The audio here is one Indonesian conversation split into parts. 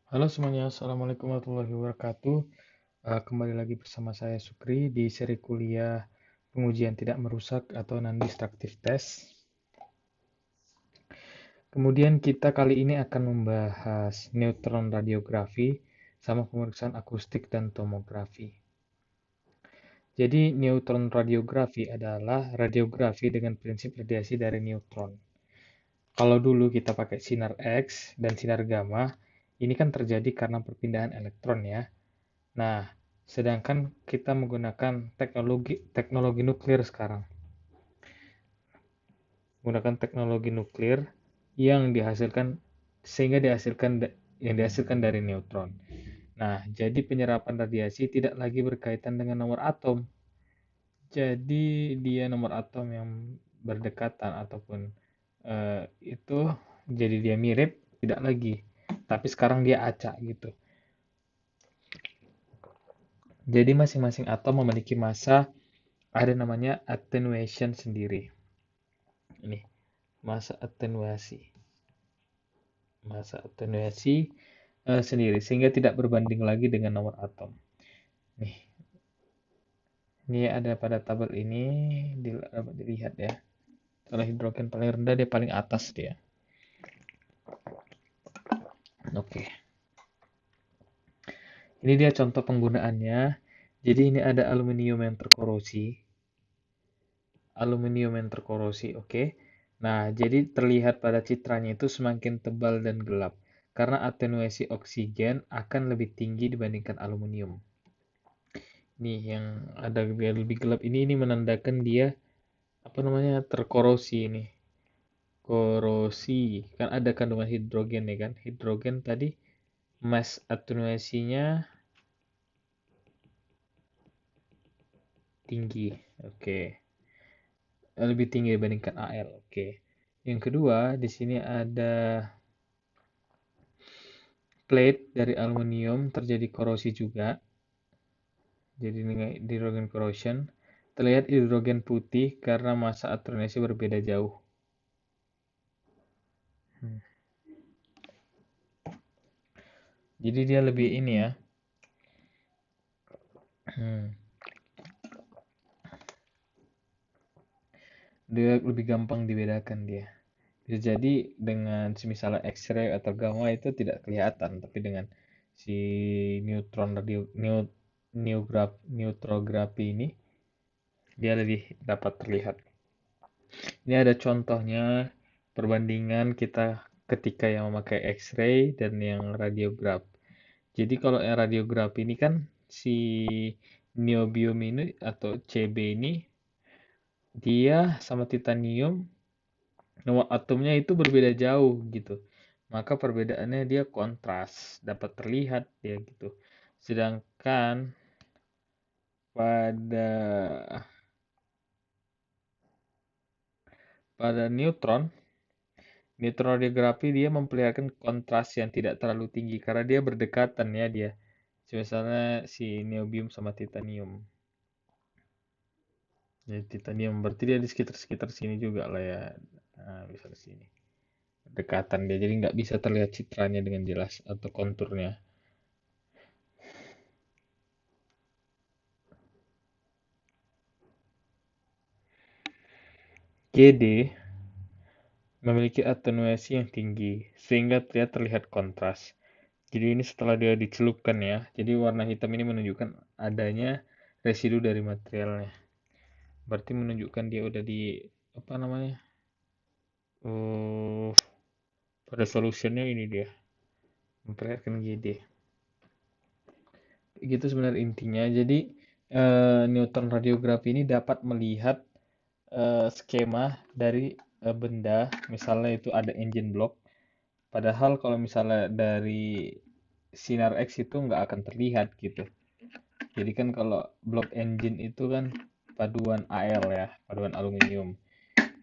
Halo semuanya, Assalamualaikum warahmatullahi wabarakatuh. Kembali lagi bersama saya Sukri di seri kuliah pengujian tidak merusak atau non-destructive test. Kemudian kita kali ini akan membahas neutron radiografi sama pemeriksaan akustik dan tomografi. Jadi neutron radiografi adalah radiografi dengan prinsip radiasi dari neutron. Kalau dulu kita pakai sinar X dan sinar gamma, ini kan terjadi karena perpindahan elektron ya. Nah, sedangkan kita menggunakan teknologi nuklir sekarang. Menggunakan teknologi nuklir yang dihasilkan sehingga dihasilkan dari neutron. Nah, jadi penyerapan radiasi tidak lagi berkaitan dengan nomor atom. Jadi dia nomor atom yang berdekatan ataupun itu jadi dia mirip tidak lagi. Tapi sekarang dia acak gitu. Jadi masing-masing atom memiliki massa ada namanya attenuation sendiri. Ini massa atenuasi. Massa atenuasi sendiri sehingga tidak berbanding lagi dengan nomor atom. Nih, ini ada pada tabel ini dapat dilihat ya. Kalau hidrogen paling rendah dia paling atas dia. Oke. Ini dia contoh penggunaannya. Jadi ini ada aluminium yang terkorosi. Aluminium yang terkorosi, oke. Nah, jadi terlihat pada citranya itu semakin tebal dan gelap karena atenuasi oksigen akan lebih tinggi dibandingkan aluminium. Nih yang ada biar lebih gelap ini menandakan dia apa namanya terkorosi ini. Korosi kan ada kandungan hidrogen ya kan? Hidrogen tadi mass atenuasinya tinggi. Oke. Lebih tinggi dibandingkan Al. Oke. Yang kedua, di sini ada plate dari aluminium terjadi korosi juga. Jadi hydrogen corrosion. Terlihat hidrogen putih karena massa atenuasi berbeda jauh. Hmm. Jadi dia lebih ini ya. Hmm. Dia lebih gampang dibedakan dia. Bisa jadi dengan misalnya X-ray atau gamma itu tidak kelihatan, tapi dengan si neutron radio neutrografi ini dia lebih dapat terlihat. Ini ada contohnya perbandingan kita ketika yang memakai X-ray dan yang radiograf. Jadi kalau yang radiograf ini kan si niobium ini atau Cb ini dia sama titanium nomor atomnya itu berbeda jauh gitu. Maka perbedaannya dia kontras, dapat terlihat dia gitu. Sedangkan pada neutron radiografi dia memperlihatkan kontras yang tidak terlalu tinggi karena dia berdekatan ya dia. Misalnya si niobium sama titanium. Jadi titanium berarti dia di sekitar sini juga lah ya. Nah, bisa di sini. Dekatan dia jadi nggak bisa terlihat citranya dengan jelas atau konturnya. GD memiliki atenuasi yang tinggi sehingga dia terlihat kontras. Jadi ini setelah dia dicelupkan ya. Jadi warna hitam ini menunjukkan adanya residu dari materialnya. Berarti menunjukkan dia udah di apa namanya? Oh, pada solutionnya ini dia memperlihatkan GD. Gitu sebenarnya intinya. Jadi neutron radiografi ini dapat melihat skema dari benda, misalnya itu ada engine block. Padahal kalau misalnya dari sinar X itu nggak akan terlihat gitu. Jadi kan kalau block engine itu kan paduan Al ya, paduan aluminium.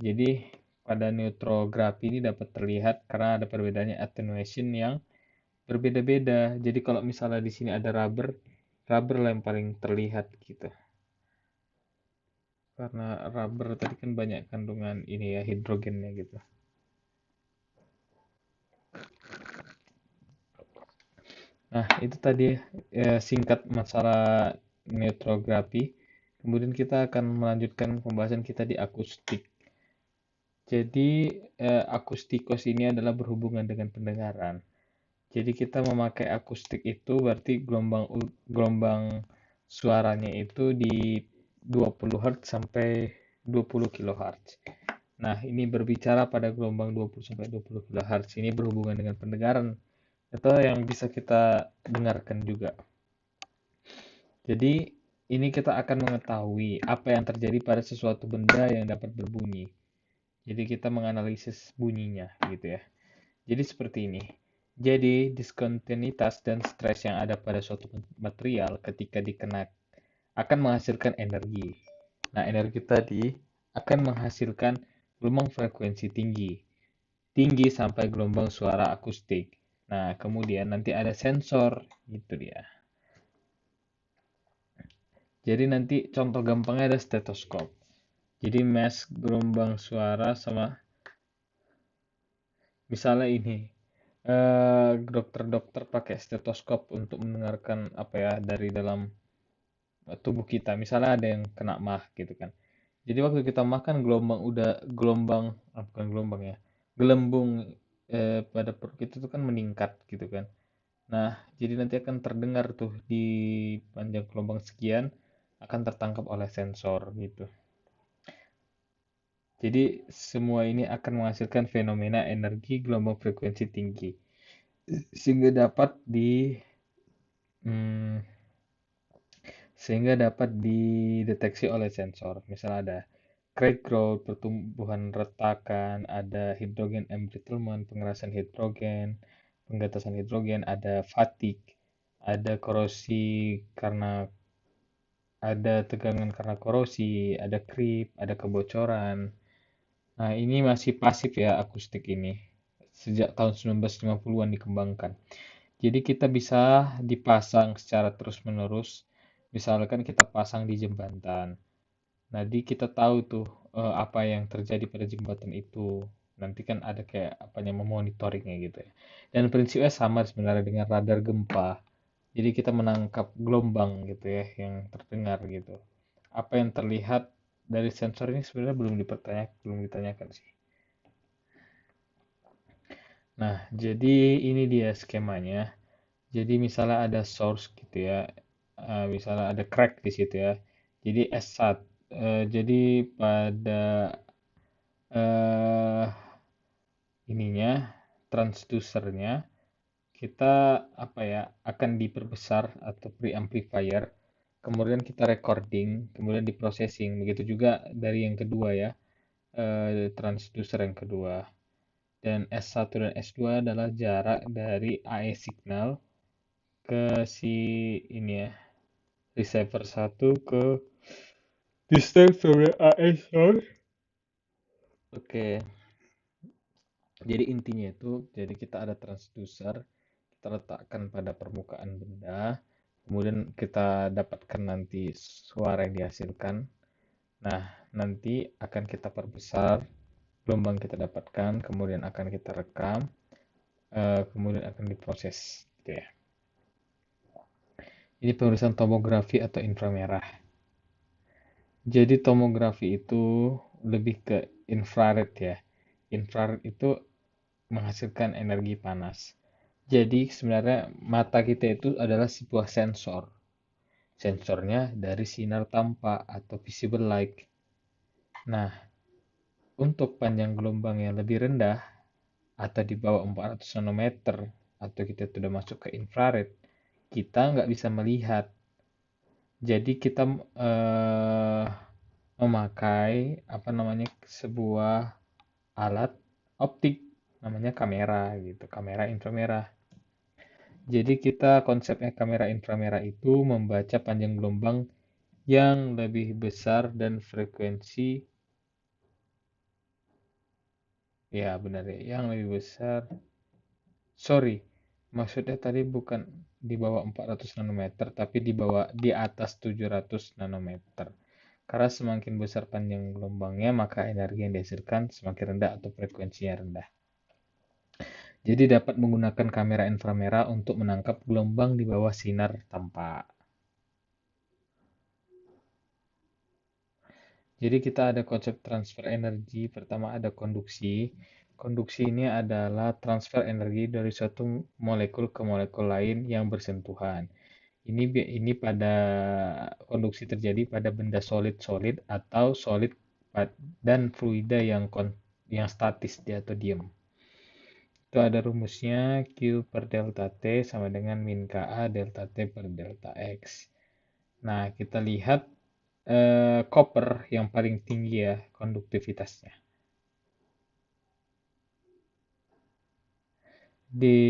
Jadi pada neutrografi ini dapat terlihat karena ada perbedaannya attenuation yang berbeda-beda. Jadi kalau misalnya di sini ada rubber, rubber lah yang paling terlihat gitu. Karena rubber tadi kan banyak kandungan ini ya hidrogennya gitu. Nah, itu tadi singkat masalah neutrografi. Kemudian kita akan melanjutkan pembahasan kita di akustik. Jadi, akustikos ini adalah berhubungan dengan pendengaran. Jadi kita memakai akustik itu berarti gelombang suaranya itu di 20 Hz sampai 20 kHz. Nah, ini berbicara pada gelombang 20 sampai 20 kHz ini berhubungan dengan pendengaran atau yang bisa kita dengarkan juga. Jadi, ini kita akan mengetahui apa yang terjadi pada sesuatu benda yang dapat berbunyi. Jadi kita menganalisis bunyinya gitu ya. Jadi seperti ini. Jadi diskontinuitas dan stres yang ada pada suatu material ketika dikena akan menghasilkan energi. Nah, energi tadi akan menghasilkan gelombang frekuensi tinggi. Tinggi sampai gelombang suara akustik. Nah, kemudian nanti ada sensor, gitu dia. Jadi nanti contoh gampangnya ada stetoskop. Jadi mesh gelombang suara sama misalnya ini dokter-dokter pakai stetoskop untuk mendengarkan apa ya dari dalam tubuh kita. Misalnya ada yang kena mah gitu kan. Jadi waktu kita makan gelombang bukan gelombang ya, gelembung pada perut kita itu kan meningkat gitu kan. Nah, jadi nanti akan terdengar tuh di panjang gelombang sekian akan tertangkap oleh sensor gitu. Jadi semua ini akan menghasilkan fenomena energi gelombang frekuensi tinggi sehingga dapat di hmm, sehingga dapat dideteksi oleh sensor. Misalnya ada crack growth, pertumbuhan retakan, ada hidrogen embrittlement, pengerasan hidrogen, penggatasan hidrogen, ada fatigue, ada korosi karena ada tegangan karena korosi, ada creep, ada kebocoran. Nah, ini masih pasif ya akustik ini. Sejak tahun 1950-an dikembangkan. Jadi kita bisa dipasang secara terus-menerus. Misalkan kita pasang di jembatan. Nah, di kita tahu tuh apa yang terjadi pada jembatan itu. Nanti kan ada kayak apanya memonitoringnya gitu ya. Dan prinsipnya sama sebenarnya dengan radar gempa. Jadi kita menangkap gelombang gitu ya yang terdengar gitu. Apa yang terlihat dari sensor ini sebenarnya belum ditanyakan sih. Nah, jadi ini dia skemanya. Jadi misalnya ada source gitu ya, misalnya ada crack di situ ya. Jadi S1, jadi pada eh, ininya transducernya kita apa ya akan diperbesar atau preamplifier, kemudian kita recording, kemudian diprocessing. Begitu juga dari yang kedua ya, transducer yang kedua. Dan S1 dan S2 adalah jarak dari AE signal ke si ini ya receiver satu ke distance dari AE source. Oke, jadi intinya itu, jadi kita ada transducer, kita letakkan pada permukaan benda, kemudian kita dapatkan nanti suara yang dihasilkan. Nah, nanti akan kita perbesar, gelombang kita dapatkan, kemudian akan kita rekam, kemudian akan diproses, gitu ya. Ini pemeriksaan tomografi atau inframerah. Jadi tomografi itu lebih ke infrared ya. Infrared itu menghasilkan energi panas. Jadi sebenarnya mata kita itu adalah sebuah sensor. Sensornya dari sinar tampak atau visible light. Nah, untuk panjang gelombang yang lebih rendah atau di bawah 400 nanometer atau kita sudah masuk ke infrared, kita nggak bisa melihat. Jadi kita memakai apa namanya sebuah alat optik namanya kamera gitu, kamera inframerah. Jadi kita konsepnya kamera inframerah itu membaca panjang gelombang yang lebih besar dan frekuensi ya benar ya, yang lebih besar. Sorry, maksudnya tadi bukan di bawah 400 nanometer tapi di atas 700 nanometer. Karena semakin besar panjang gelombangnya, maka energi yang dihasilkan semakin rendah atau frekuensinya rendah. Jadi dapat menggunakan kamera inframerah untuk menangkap gelombang di bawah sinar tampak. Jadi kita ada konsep transfer energi. Pertama ada konduksi. Konduksi ini adalah transfer energi dari suatu molekul ke molekul lain yang bersentuhan. Ini pada konduksi terjadi pada benda solid-solid atau solid dan fluida yang statis dia atau diam. Itu ada rumusnya Q per delta T sama dengan min KA delta T per delta X. Nah, kita lihat copper yang paling tinggi ya konduktivitasnya. Di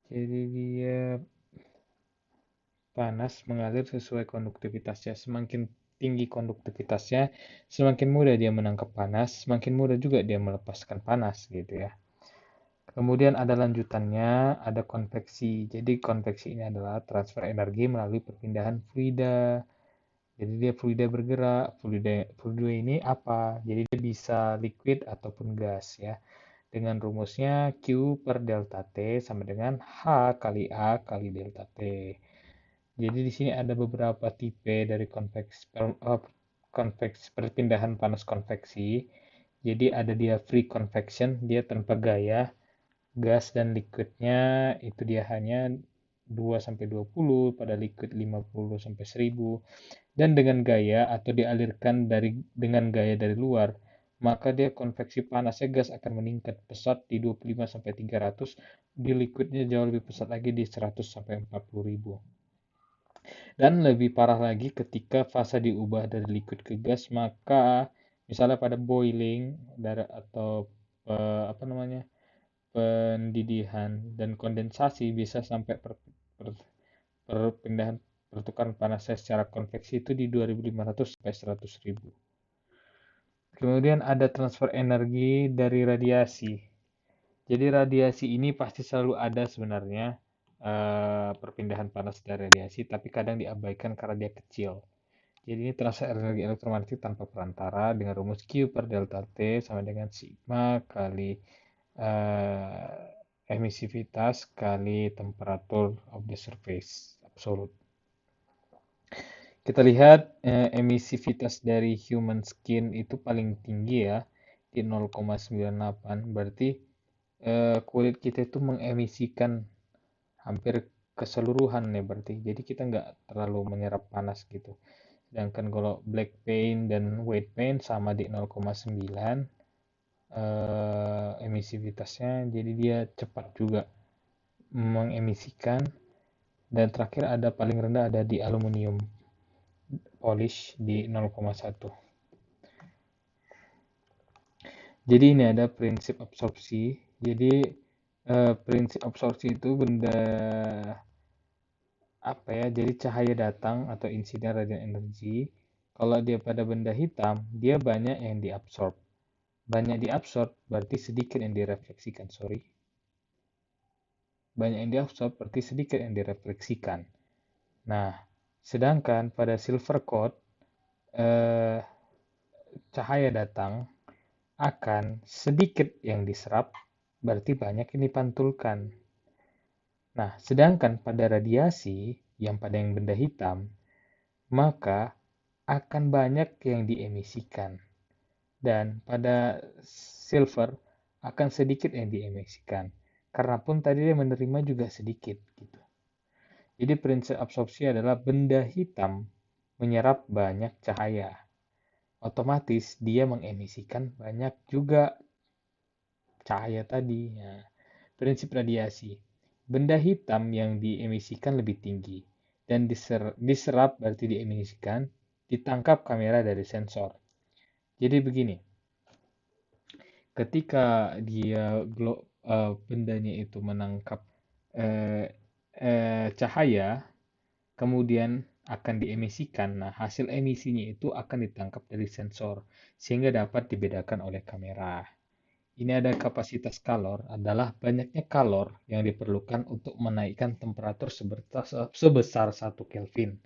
jadi dia panas mengalir sesuai konduktivitasnya. Semakin tinggi konduktivitasnya, semakin mudah dia menangkap panas, semakin mudah juga dia melepaskan panas gitu ya. Kemudian ada lanjutannya, ada konveksi. Jadi konveksi ini adalah transfer energi melalui perpindahan fluida. Jadi dia fluida bergerak. Fluida ini apa? Jadi dia bisa liquid ataupun gas ya. Dengan rumusnya Q per delta T sama dengan H kali A kali delta T. Jadi di sini ada beberapa tipe dari perpindahan panas konveksi. Jadi ada dia free convection, dia tanpa gaya, gas dan liquidnya itu dia hanya 2 sampai 20, pada liquid 50 sampai 1000. Dan dengan gaya atau dialirkan dengan gaya dari luar, maka dia konveksi panasnya gas akan meningkat pesat di 25 sampai 300, di liquidnya jauh lebih pesat lagi di 100 sampai 40.000. Dan lebih parah lagi ketika fase diubah dari liquid ke gas, maka misalnya pada boiling atau apa namanya pendidihan dan kondensasi bisa sampai perpindahan pertukaran panasnya secara konveksi itu di 2.500 sampai 100.000. Kemudian ada transfer energi dari radiasi. Jadi radiasi ini pasti selalu ada sebenarnya, perpindahan panas dari radiasi, tapi kadang diabaikan karena dia kecil. Jadi ini transfer energi elektromagnetik tanpa perantara dengan rumus Q per delta T sama dengan sigma kali emisivitas kali temperature of the surface absolute. Kita lihat emisivitas dari human skin itu paling tinggi ya di 0,98. Berarti kulit kita itu mengemisikan hampir keseluruhan ya berarti. Jadi kita nggak terlalu menyerap panas gitu. Sedangkan kalau black paint dan white paint sama di 0,9 emisivitasnya, jadi dia cepat juga mengemisikan. Dan terakhir ada paling rendah ada di aluminium polish di 0,1. Jadi ini ada prinsip absorpsi. Jadi prinsip absorpsi itu benda apa ya? Jadi cahaya datang atau insiden radian energi. Kalau dia pada benda hitam, dia banyak yang diabsorb. Banyak diabsorb berarti sedikit yang direfleksikan. Sorry. Banyak yang diabsorb berarti sedikit yang direfleksikan. Nah, sedangkan pada silver coat eh, cahaya datang akan sedikit yang diserap, berarti banyak yang dipantulkan. Nah, sedangkan pada radiasi, yang pada yang benda hitam, maka akan banyak yang diemisikan. Dan pada silver akan sedikit yang diemisikan. Karena pun tadi dia menerima juga sedikit. Gitu. Jadi prinsip absorpsi adalah benda hitam menyerap banyak cahaya. Otomatis dia mengemisikan banyak juga cahaya tadi. Nah, prinsip radiasi. Benda hitam yang diemisikan lebih tinggi dan diserap berarti diemisikan, ditangkap kamera dari sensor. Jadi begini, ketika bendanya itu menangkap cahaya, kemudian akan diemisikan. Nah, hasil emisinya itu akan ditangkap dari sensor sehingga dapat dibedakan oleh kamera. Ini ada kapasitas kalor adalah banyaknya kalor yang diperlukan untuk menaikkan temperatur sebesar 1 Kelvin.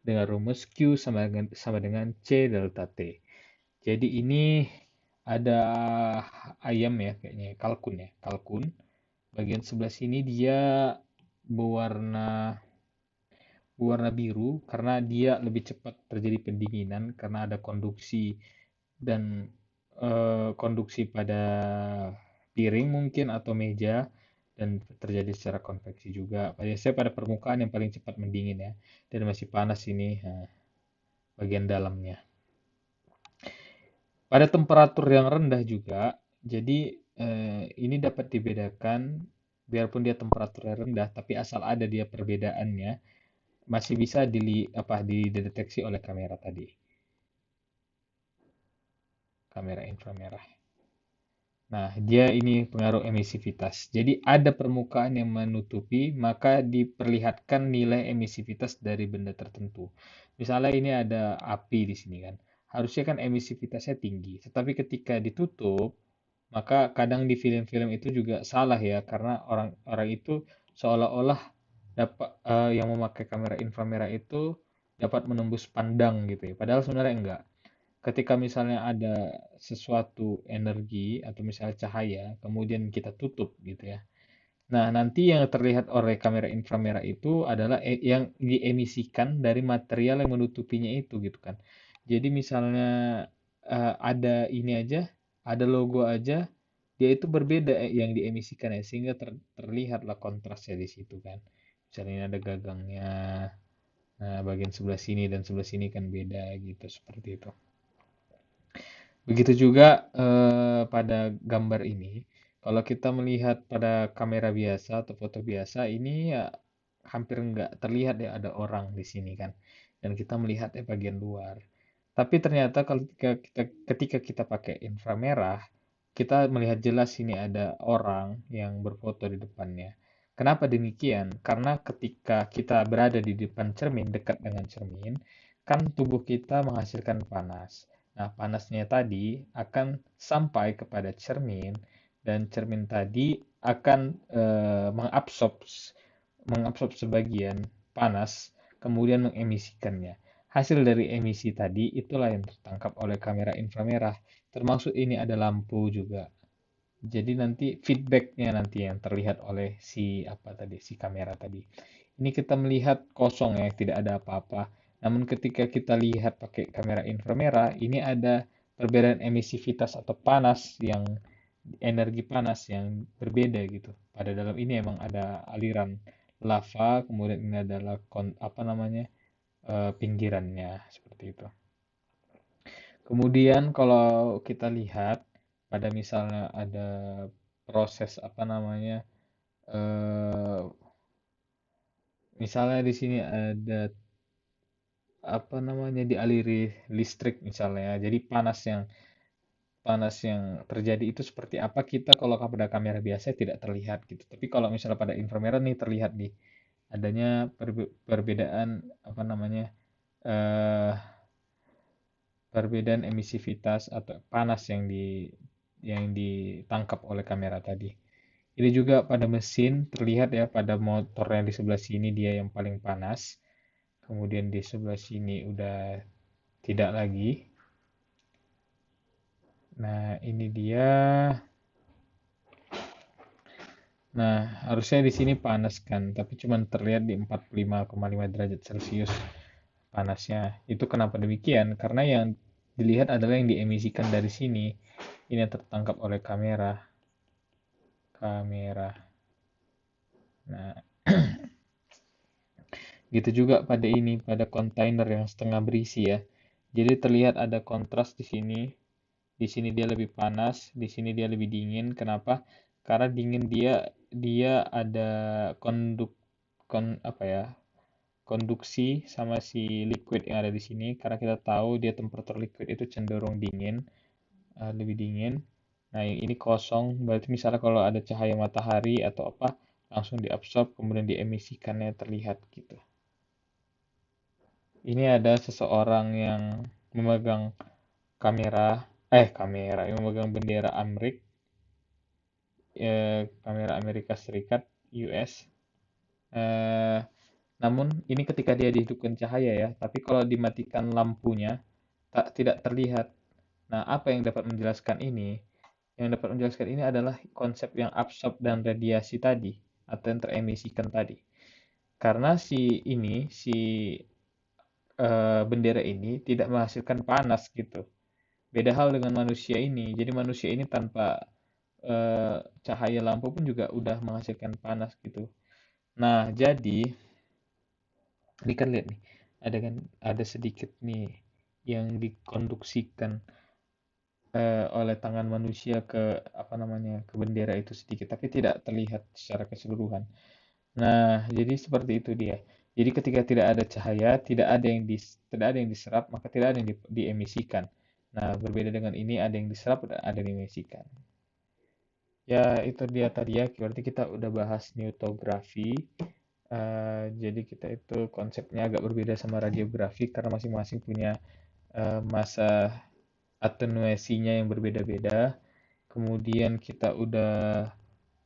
dengan rumus Q sama dengan C delta T. Jadi ini ada ayam ya kayaknya, kalkun ya, kalkun. Bagian sebelah sini dia berwarna berwarna biru karena dia lebih cepat terjadi pendinginan karena ada konduksi dan konduksi pada piring mungkin atau meja dan terjadi secara konveksi juga. Biasanya pada permukaan yang paling cepat mendingin ya dan masih panas ini bagian dalamnya. Pada temperatur yang rendah juga, jadi ini dapat dibedakan biarpun dia temperaturnya rendah, tapi asal ada dia perbedaannya masih bisa dideteksi oleh kamera tadi, kamera inframerah. Nah, dia ini pengaruh emisivitas. Jadi ada permukaan yang menutupi, maka diperlihatkan nilai emisivitas dari benda tertentu. Misalnya ini ada api di sini kan. Harusnya kan emisivitasnya tinggi. Tetapi ketika ditutup, maka kadang di film-film itu juga salah ya, karena orang-orang itu seolah-olah dapat yang memakai kamera inframerah itu dapat menembus pandang gitu ya. Padahal sebenarnya enggak. Ketika misalnya ada sesuatu energi atau misalnya cahaya, kemudian kita tutup gitu ya. Nah, nanti yang terlihat oleh kamera inframerah itu adalah yang diemisikan dari material yang menutupinya itu gitu kan. Jadi misalnya ada ini aja, ada logo aja, dia itu berbeda yang diemisikan ya, sehingga terlihatlah kontrasnya di situ kan. Misalnya ini ada gagangnya, nah bagian sebelah sini dan sebelah sini kan beda gitu, seperti itu. Begitu juga pada gambar ini, kalau kita melihat pada kamera biasa atau foto biasa, ini ya hampir nggak terlihat ya ada orang di sini kan, dan kita melihat ya bagian luar. Tapi ternyata kalau ketika kita pakai inframerah, kita melihat jelas ini ada orang yang berfoto di depannya. Kenapa demikian? Karena ketika kita berada di depan cermin, dekat dengan cermin, kan tubuh kita menghasilkan panas. Nah, panasnya tadi akan sampai kepada cermin dan cermin tadi akan mengabsorb sebagian panas, kemudian mengemisikannya. Hasil dari emisi tadi itulah yang tertangkap oleh kamera inframerah. Termasuk ini ada lampu juga. Jadi nanti feedbacknya nanti yang terlihat oleh si kamera tadi. Ini kita melihat kosong ya, tidak ada apa-apa. Namun ketika kita lihat pakai kamera inframerah, ini ada perbedaan emisivitas atau energi panas yang berbeda gitu. Pada dalam ini emang ada aliran lava, kemudian ini adalah pinggirannya seperti itu. Kemudian kalau kita lihat pada misalnya ada proses misalnya di sini ada dialiri listrik misalnya. Jadi panas yang terjadi itu seperti apa kita kalau pada kamera biasa tidak terlihat gitu. Tapi kalau misalnya pada inframerah nih terlihat nih adanya perbedaan eh, perbedaan emisivitas atau panas yang ditangkap oleh kamera tadi. Ini juga pada mesin terlihat ya, pada motor yang di sebelah sini dia yang paling panas, kemudian di sebelah sini udah tidak lagi. Nah, ini dia. Nah, harusnya di sini panas kan, tapi cuma terlihat di 45,5 derajat Celcius panasnya. Itu kenapa demikian? Karena yang dilihat adalah yang diemisikan dari sini. Ini yang tertangkap oleh kamera. Kamera. Nah, gitu juga pada kontainer yang setengah berisi ya. Jadi terlihat ada kontras di sini. Di sini dia lebih panas, di sini dia lebih dingin. Kenapa? Karena dingin dia ada konduk kon apa ya? Konduksi sama si liquid yang ada di sini. Karena kita tahu dia temperatur liquid itu cenderung dingin, lebih dingin. Nah, yang ini kosong, berarti misalnya kalau ada cahaya matahari atau apa, langsung diabsorb kemudian diemisikannya terlihat gitu. Ini ada seseorang yang memegang yang memegang bendera kamera Amerika Serikat, US. Eh, Namun ini ketika dia dihidupkan cahaya ya, tapi kalau dimatikan lampunya tidak terlihat. Nah, apa yang dapat menjelaskan ini? Yang dapat menjelaskan ini adalah konsep yang absorb dan radiasi tadi atau yang teremisikan tadi. Karena si bendera ini tidak menghasilkan panas gitu. Beda hal dengan manusia ini. Jadi manusia ini tanpa cahaya lampu pun juga udah menghasilkan panas gitu. Nah, jadi ini kan lihat nih, ada sedikit nih yang dikonduksikan oleh tangan manusia ke apa namanya ke bendera itu sedikit, tapi tidak terlihat secara keseluruhan. Nah, jadi seperti itu dia. Jadi ketika tidak ada cahaya, tidak ada yang diserap, maka tidak ada yang diemisikan. Nah, berbeda dengan ini ada yang diserap dan ada yang diemisikan. Ya, itu dia tadi ya. Berarti kita udah bahas newtografi. Jadi kita itu konsepnya agak berbeda sama radiografi karena masing-masing punya masa atenuasinya yang berbeda-beda. Kemudian kita udah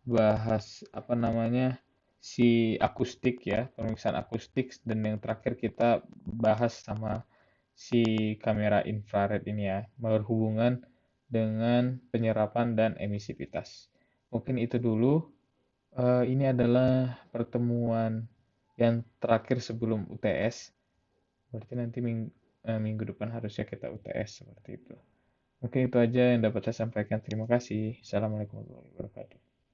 bahas apa namanya si akustik ya, pemeriksaan akustik, dan yang terakhir kita bahas sama si kamera infrared ini ya, berhubungan dengan penyerapan dan emisivitas. Mungkin itu dulu. Ini adalah pertemuan yang terakhir sebelum UTS. Berarti nanti minggu depan harusnya kita UTS seperti itu. Mungkin itu aja yang dapat saya sampaikan. Terima kasih. Assalamualaikum warahmatullahi wabarakatuh.